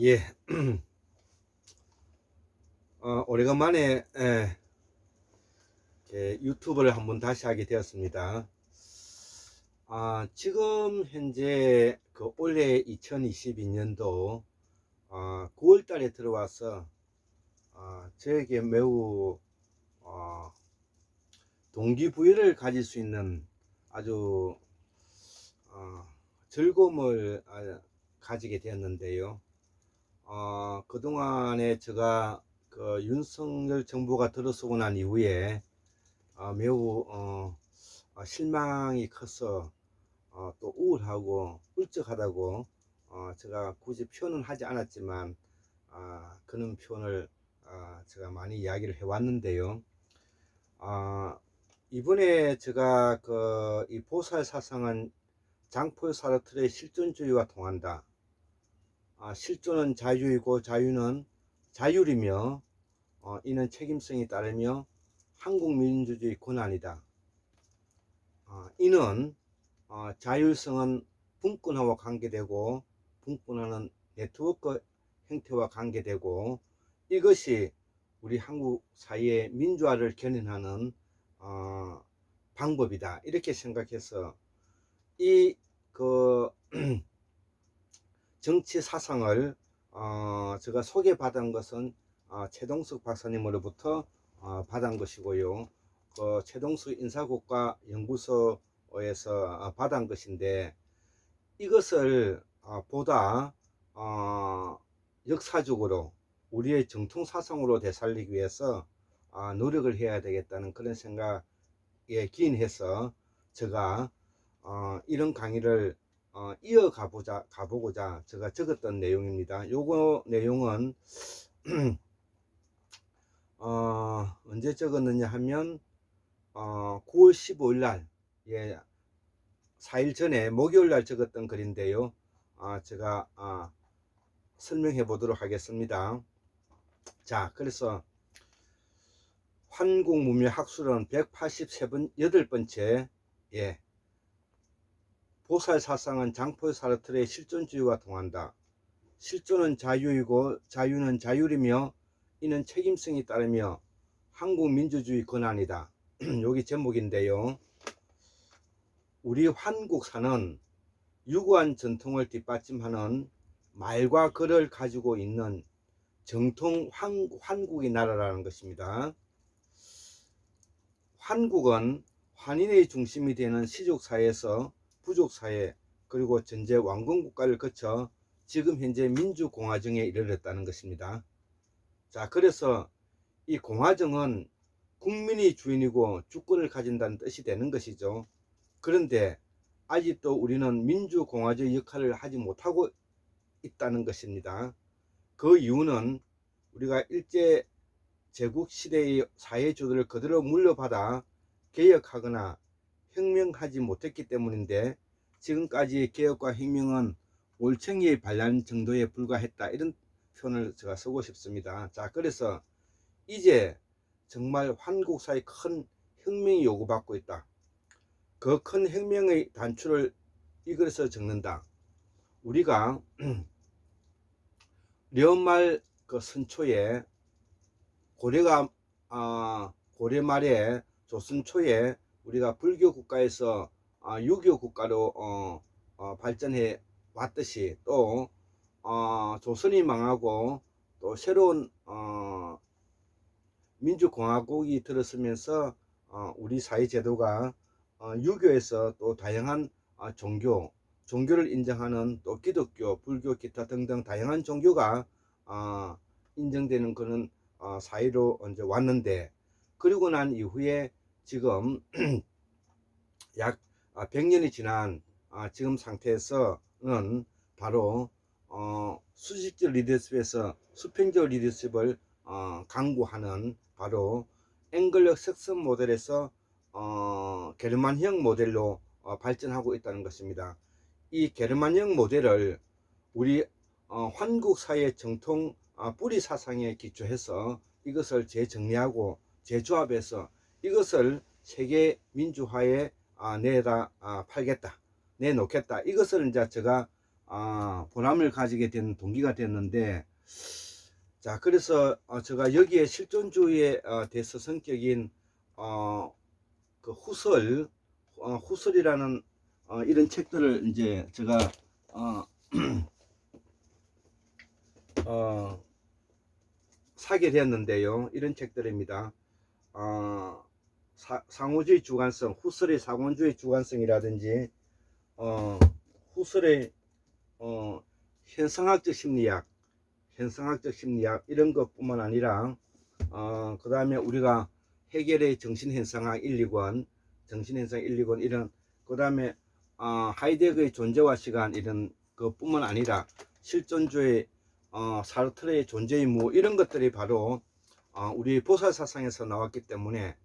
예, 오래간만에 유튜브를 한번 다시 하게 되었습니다. 지금 현재 그 올해 2022년도 9월 달에 들어와서 저에게 매우 동기부여를 가질 수 있는 아주 즐거움을 가지게 되었는데요. 그동안에 제가 그 윤석열 정부가 들어서고 난 이후에 매우 실망이 커서 또 우울하고 울적하다고 제가 굳이 표현은 하지 않았지만 그런 표현을 제가 많이 이야기를 해왔는데요. 이번에 제가 그 이 보살 사상은 장폴 사르트르의 실존주의와 통한다. 실존은 자유이고 자유는 자율이며 이는 책임성이 따르며 한국민주주의 권한이다. 이는 자율성은 분권화와 관계되고 분권화는 네트워크 형태와 관계되고 이것이 우리 한국 사회의 민주화를 견인하는 방법이다. 이렇게 생각해서 이 그 정치 사상을 제가 소개받은 것은 최동석 박사님으로부터 받은 것이고요. 그 최동석 인사국가연구소에서 받은 것인데 이것을 보다 역사적으로 우리의 정통 사상으로 되살리기 위해서 노력을 해야 되겠다는 그런 생각에 기인해서 제가 이런 강의를 가보고자 제가 적었던 내용입니다. 요거 내용은 언제 적었느냐 하면 9월 15일 날, 예, 4일 전에 목요일 날 적었던 글인데요. 제가 설명해 보도록 하겠습니다. 자, 그래서 환국문명학술은 183번째, 예, 보살 사상은 장폴 사르트르의 실존주의와 통한다. 실존은 자유이고 자유는 자율이며 이는 책임성이 따르며 한국민주주의 권한이다. 여기 제목인데요. 우리 환국사는 유구한 전통을 뒷받침하는 말과 글을 가지고 있는 정통 환국의 나라라는 것입니다. 환국은 환인의 중심이 되는 시족사회에서 부족사회 그리고 전제 왕건국가를 거쳐 지금 현재 민주공화정에 이르렀다는 것입니다. 자, 그래서 이 공화정은 국민이 주인이고 주권을 가진다는 뜻이 되는 것이죠. 그런데 아직도 우리는 민주공화적 역할을 하지 못하고 있다는 것입니다. 그 이유는 우리가 일제 제국 시대의 사회주도를 그대로 물려받아 개혁하거나 혁명하지 못했기 때문인데 지금까지 개혁과 혁명은 올챙이의 반란 정도에 불과했다. 이런 표현을 제가 쓰고 싶습니다. 자, 그래서 이제 정말 한국사의 큰 혁명이 요구받고 있다. 그 큰 혁명의 단추를 이글에서 적는다. 우리가 려말 그 선초에 고려가 고려 말에 조선 초에 우리가 불교 국가에서 유교 국가로 발전해 왔듯이 또 조선이 망하고 또 새로운 민주공화국이 들어서면서 우리 사회제도가 유교에서 또 다양한 종교를 인정하는 또 기독교, 불교, 기타 등등 다양한 종교가 인정되는 그런 사회로 이제 왔는데 그리고 난 이후에 지금 약 100년이 지난 지금 상태에서는 바로 수직적 리더십에서 수평적 리더십을 강구하는 바로 앵글력 색선 모델에서 게르만형 모델로 발전하고 있다는 것입니다. 이 게르만형 모델을 우리 한국 사회 정통 뿌리 사상에 기초해서 이것을 재정리하고 재조합해서 이것을 세계 민주화에 내다 팔겠다, 내놓겠다. 이것을 이제 제가 보람을 가지게 된 동기가 됐는데, 자, 그래서 제가 여기에 실존주의의 대서 성격인 그 후설이라는 이런 책들을 이제 제가 사게 되었는데요. 이런 책들입니다. 상호주의 주관성, 후설의 상호주의 주관성이라든지 후설의 현상학적 심리학 이런 것뿐만 아니라 그 다음에 우리가 해겔의 정신현상학 1, 2권 이런, 그 다음에 하이데거의 존재와 시간 이런 것뿐만 아니라 실존주의 사르트르의 존재의 무 이런 것들이 바로 우리의 보살사상에서 나왔기 때문에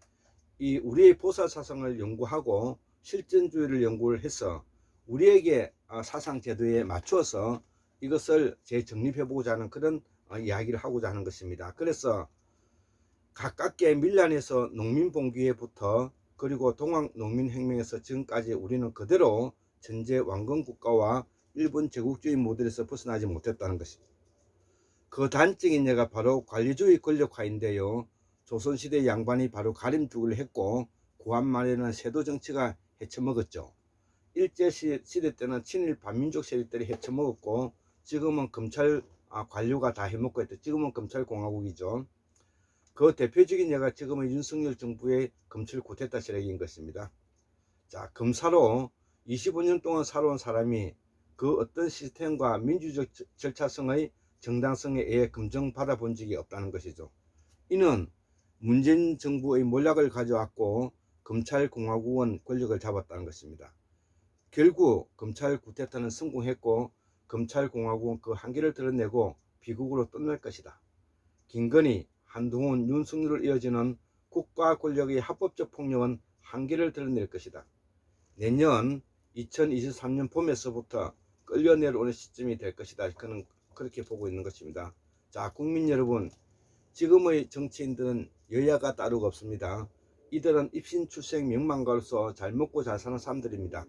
이 우리의 보살사상을 연구하고 실존주의를 연구를 해서 우리에게 사상 제도에 맞추어서 이것을 재정립해보고자 하는 그런 이야기를 하고자 하는 것입니다. 그래서 가깝게 밀란에서 농민봉기회부터 그리고 동학농민혁명에서 지금까지 우리는 그대로 전제 왕건국가와 일본 제국주의 모델에서 벗어나지 못했다는 것입니다. 그 단적인 예가 바로 관리주의 권력화인데요. 조선시대 양반이 바로 가림주의를 했고 구한말에는 세도정치가 헤쳐먹었죠. 일제시대 때는 친일 반민족 세력들이 헤쳐먹었고 지금은 검찰 관료가 다 해먹고 있다. 지금은 검찰공화국이죠. 그 대표적인 예가 지금의 윤석열 정부의 검찰 쿠데타 세력인 것입니다. 자, 검사로 25년 동안 살아온 사람이 그 어떤 시스템과 민주적 절차성의 정당성에 의해 검증받아 본 적이 없다는 것이죠. 이는 문재인 정부의 몰락을 가져왔고 검찰공화국은 권력을 잡았다는 것입니다. 결국 검찰 쿠데타는 성공했고 검찰공화국은 그 한계를 드러내고 비극으로 끝날 것이다. 김건희, 한동훈, 윤석열을 이어지는 국가 권력의 합법적 폭력은 한계를 드러낼 것이다. 내년 2023년 봄에서부터 끌려내려오는 시점이 될 것이다. 그는 그렇게 보고 있는 것입니다. 자, 국민 여러분, 지금의 정치인들은 여야가 따르고 없습니다. 이들은 입신출생 명망가로서 잘 먹고 잘 사는 사람들입니다.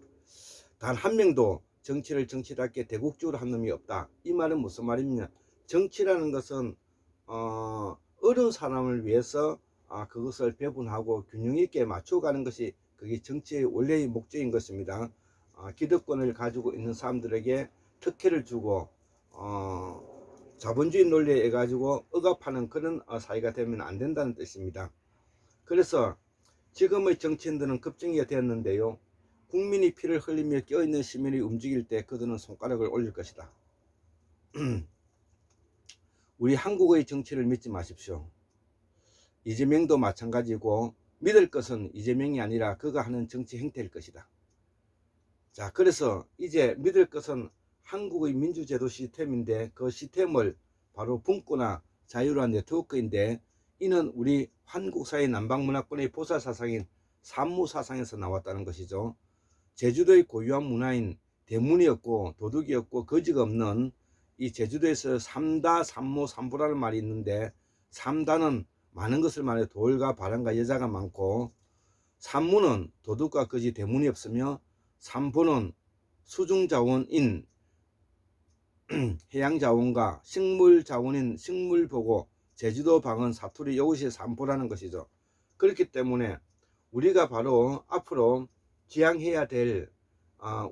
단 한 명도 정치를 정치답게 대국적으로 한 놈이 없다. 이 말은 무슨 말입니까? 정치라는 것은 어려운 사람을 위해서 그것을 배분하고 균형 있게 맞춰가는 것이 그게 정치의 원래의 목적인 것입니다. 기득권을 가지고 있는 사람들에게 특혜를 주고 자본주의 논리에 의해 가지고 억압하는 그런 사회가 되면 안 된다는 뜻입니다. 그래서 지금의 정치인들은 급증이 되었는데요. 국민이 피를 흘리며 껴있는 시민이 움직일 때 그들은 손가락을 올릴 것이다. 우리 한국의 정치를 믿지 마십시오. 이재명도 마찬가지고 믿을 것은 이재명이 아니라 그가 하는 정치 행태일 것이다. 자, 그래서 이제 믿을 것은 한국의 민주제도 시스템인데 그 시스템을 바로 분권화 자유로운 네트워크인데 이는 우리 한국사회 남방문화권의 보살사상인 산무사상에서 나왔다는 것이죠. 제주도의 고유한 문화인 대문이었고 도둑이었고 거지가 없는 이 제주도에서 삼다 삼모 삼부라는 말이 있는데 삼다는 많은 것을 말해 돌과 바람과 여자가 많고 삼무는 도둑과 거지 대문이 없으며 삼보는 수중자원인 해양자원과 식물자원인 식물보고 제주도 방은 사투리 이것이 삼보라는 것이죠. 그렇기 때문에 우리가 바로 앞으로 지향해야 될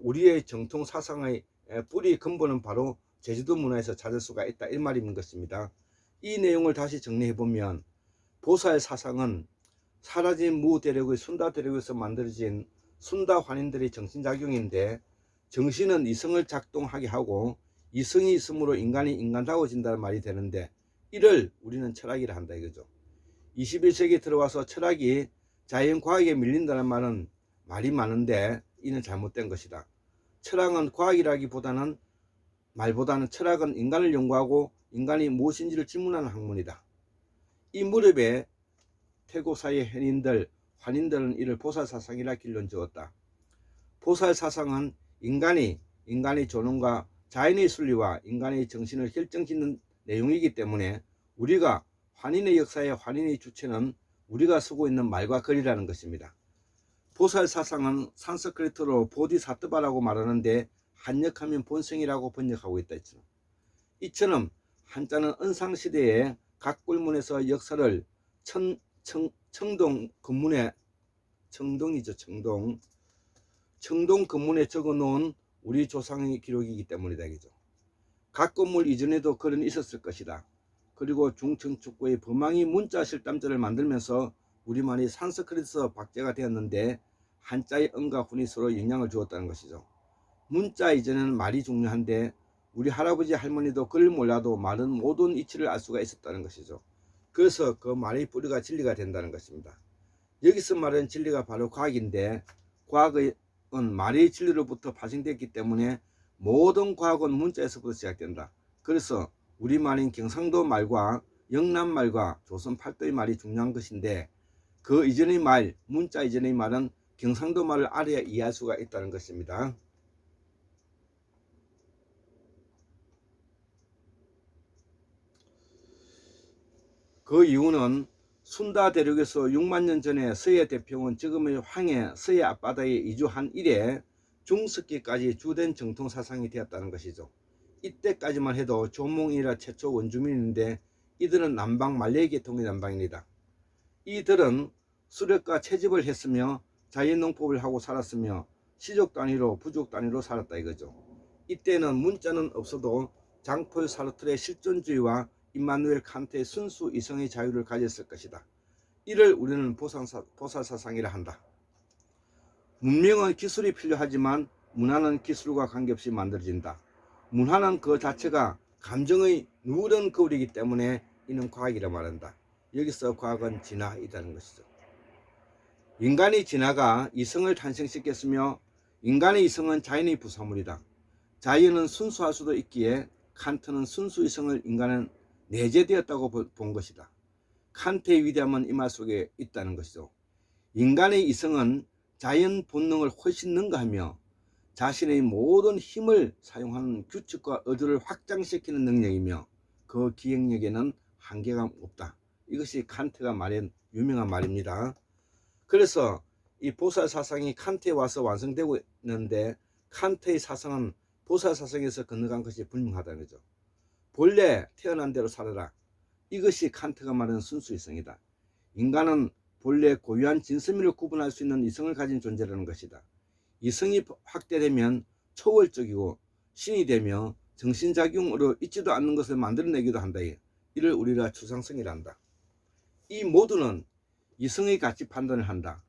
우리의 정통 사상의 뿌리 근본은 바로 제주도 문화에서 찾을 수가 있다 이 말인 것입니다. 이 내용을 다시 정리해 보면 보살 사상은 사라진 무대력의 순다 대력에서 만들어진 순다 환인들의 정신작용인데 정신은 이성을 작동하게 하고 이성이 있으므로 인간이 인간다워진다는 말이 되는데 이를 우리는 철학이라 한다 이거죠. 21세기 들어와서 철학이 자연과학에 밀린다는 말은 말이 많은데 이는 잘못된 것이다. 철학은 과학이라기보다는 철학은 인간을 연구하고 인간이 무엇인지를 질문하는 학문이다. 이 무렵에 태고사의 환인들은 이를 보살사상이라 길론 지었다. 보살사상은 인간의 존엄과 자연의 순리와 인간의 정신을 결정짓는 내용이기 때문에 우리가 환인의 역사의 환인의 주체는 우리가 쓰고 있는 말과 글이라는 것입니다. 보살사상은 산스크리트로 보디사트바라고 말하는데 한역하면 본성이라고 번역하고 있다 했죠. 이처럼 한자는 은상시대에 각 굴문에서 역사를 청동 근문에 청동 근문에 적어놓은 우리 조상의 기록이기 때문이다. 각 건물 이전에도 글은 있었을 것이다. 그리고 중청축구의 범항이 문자 실담자를 만들면서 우리말이 산스크리트에서 박제가 되었는데 한자의 은과 훈이 서로 영향을 주었다는 것이죠. 문자 이전에는 말이 중요한데 우리 할아버지 할머니도 글을 몰라도 말은 모든 이치를 알 수가 있었다는 것이죠. 그래서 그 말의 뿌리가 진리가 된다는 것입니다. 여기서 말하는 진리가 바로 과학인데 과학은 말의 진리로부터 파생됐기 때문에 모든 과학은 문자에서부터 시작된다. 그래서 우리말인 경상도 말과 영남 말과 조선 팔도의 말이 중요한 것인데 그 이전의 말, 문자 이전의 말은 경상도 말을 알아야 이해할 수가 있다는 것입니다. 그 이유는 순다 대륙에서 6만 년 전에 서해 대평원 지금의 황해 서해 앞바다에 이주한 이래 중석기까지 주된 정통 사상이 되었다는 것이죠. 이때까지만 해도 조몽이라 최초 원주민인데 이들은 남방 말레이 계통의 남방입니다. 이들은 수렵과 채집을 했으며 자연농법을 하고 살았으며 시족 단위로 부족 단위로 살았다 이거죠. 이때는 문자는 없어도 장폴 사르트르의 실존주의와 임마누엘 칸트의 순수 이성의 자유를 가졌을 것이다. 이를 우리는 보살사상이라 한다. 문명은 기술이 필요하지만 문화는 기술과 관계없이 만들어진다. 문화는 그 자체가 감정의 누런 거울이기 때문에 이는 과학이라 말한다. 여기서 과학은 진화이라는 것이죠. 인간의 진화가 이성을 탄생시켰으며 인간의 이성은 자연의 부산물이다. 자연은 순수할 수도 있기에 칸트는 순수 이성을 인간은 내재되었다고 본 것이다. 칸트의 위대함은 이 말 속에 있다는 것이죠. 인간의 이성은 자연 본능을 훨씬 능가하며 자신의 모든 힘을 사용하는 규칙과 의도를 확장시키는 능력이며 그 기억력에는 한계가 없다. 이것이 칸트가 말한 유명한 말입니다. 그래서 이 보살 사상이 칸트에 와서 완성되고 있는데 칸트의 사상은 보살 사상에서 건너간 것이 분명하다는 거죠. 본래 태어난 대로 살아라. 이것이 칸트가 말하는 순수이성이다. 인간은 본래 고유한 진스미를 구분할 수 있는 이성을 가진 존재라는 것이다. 이성이 확대되면 초월적이고 신이 되며 정신작용으로 있지도 않는 것을 만들어내기도 한다. 이를 우리가 추상성이라 한다. 이 모두는 이성의 가치 판단을 한다.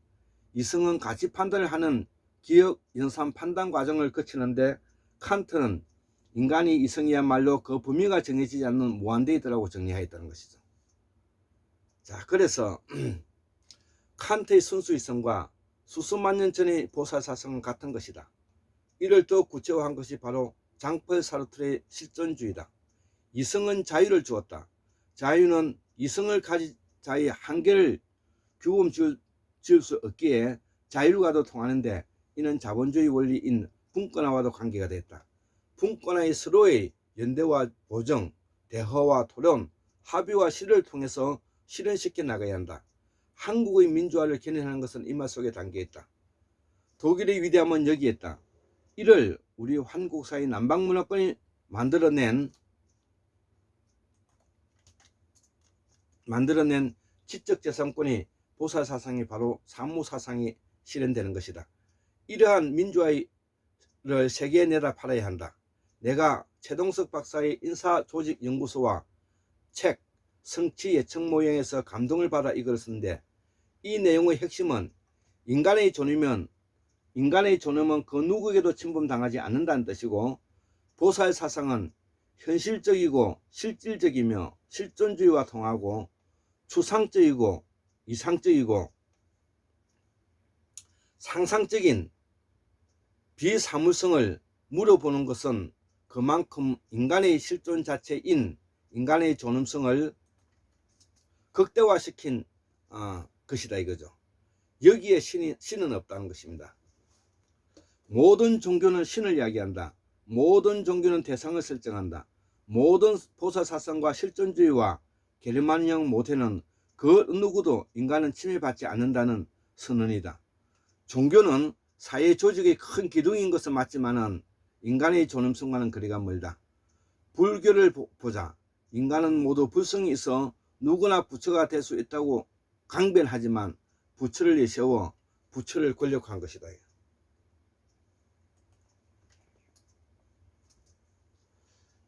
이성은 가치 판단을 하는 기억, 연산, 판단 과정을 거치는데 칸트는 인간의 이성이야말로 그 범위가 정해지지 않는 무한대이라고 정리하였다는 것이죠. 자, 그래서 칸트의 순수이성과 수수만 년 전의 보살사상은 같은 것이다. 이를 더 구체화한 것이 바로 장폴 사르트르의 실존주의다. 이성은 자유를 주었다. 자유는 이성을 가진 자의 한계를 규범 지을 수 없기에 자율과도 통하는데 이는 자본주의 원리인 분권화와도 관계가 됐다. 분권화의 서로의 연대와 보정, 대화와 토론, 합의와 실을 통해서 실현시켜 나가야 한다. 한국의 민주화를 견인하는 것은 이 말 속에 담겨있다. 독일의 위대함은 여기에 있다. 이를 우리 한국사의 남방문화권이 만들어낸 지적재산권이 보살사상이 바로 사무사상이 실현되는 것이다. 이러한 민주화를 세계에 내다 팔아야 한다. 내가 최동석 박사의 인사조직연구소와 책 성취 예측 모형에서 감동을 받아 이걸 쓴데 이 내용의 핵심은 인간의 존엄은 그 누구에게도 침범당하지 않는다는 뜻이고 보살사상은 현실적이고 실질적이며 실존주의와 통하고 추상적이고 이상적이고 상상적인 비사물성을 물어보는 것은 그만큼 인간의 실존 자체인 인간의 존엄성을 극대화시킨 것이다 이거죠. 여기에 신은 없다는 것입니다. 모든 종교는 신을 이야기한다. 모든 종교는 대상을 설정한다. 모든 보살사상과 실존주의와 게르만형 모태는 그 누구도 인간은 침해받지 않는다는 선언이다. 종교는 사회 조직의 큰 기둥인 것은 맞지만은 인간의 존엄성과는 거리가 멀다. 불교를 보자. 인간은 모두 불성이 있어 누구나 부처가 될 수 있다고 강변하지만 부처를 내세워 부처를 권력화한 것이다.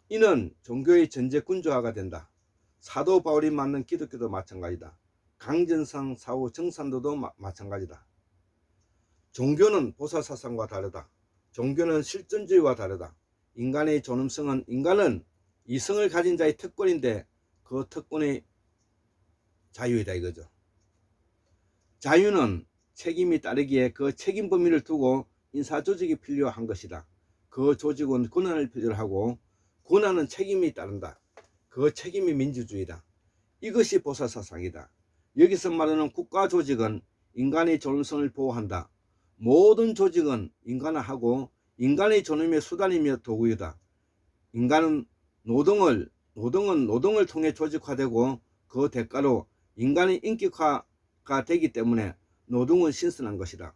이는 종교의 전제군조화가 된다. 사도 바울이 만든 기독교도 마찬가지다. 강전상 사후 정산도도 마찬가지다. 종교는 보살사상과 다르다. 종교는 실존주의와 다르다. 인간의 존엄성은 인간은 이성을 가진 자의 특권인데 그 특권의 자유이다 이거죠. 자유는 책임이 따르기에 그 책임 범위를 두고 인사조직이 필요한 것이다. 그 조직은 권한을 필요로 하고 권한은 책임이 따른다. 그 책임이 민주주의다. 이것이 보살사상이다. 여기서 말하는 국가조직은 인간의 존엄성을 보호한다. 모든 조직은 인간화하고 인간의 존엄의 수단이며 도구이다. 인간은 노동은 노동을 통해 조직화되고 그 대가로 인간의 인격화가 되기 때문에 노동은 신선한 것이다.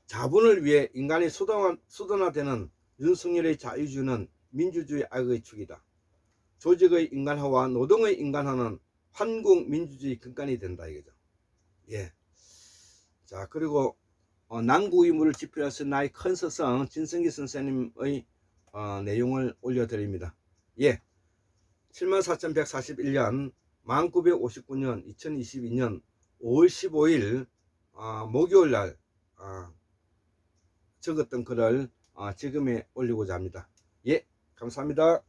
자본을 위해 인간이 수단화되는 윤석열의 자유주의는 민주주의 악의 축이다. 조직의 인간화와 노동의 인간화는 환국 민주주의 근간이 된다 이거죠. 예. 자, 그리고 난국의무를 집필해서 나의 큰 스승 진성기 선생님의 내용을 올려드립니다. 예. 74,141년 1959년 2022년 5월 15일 목요일 날 적었던 글을 지금에 올리고자 합니다. 예, 감사합니다.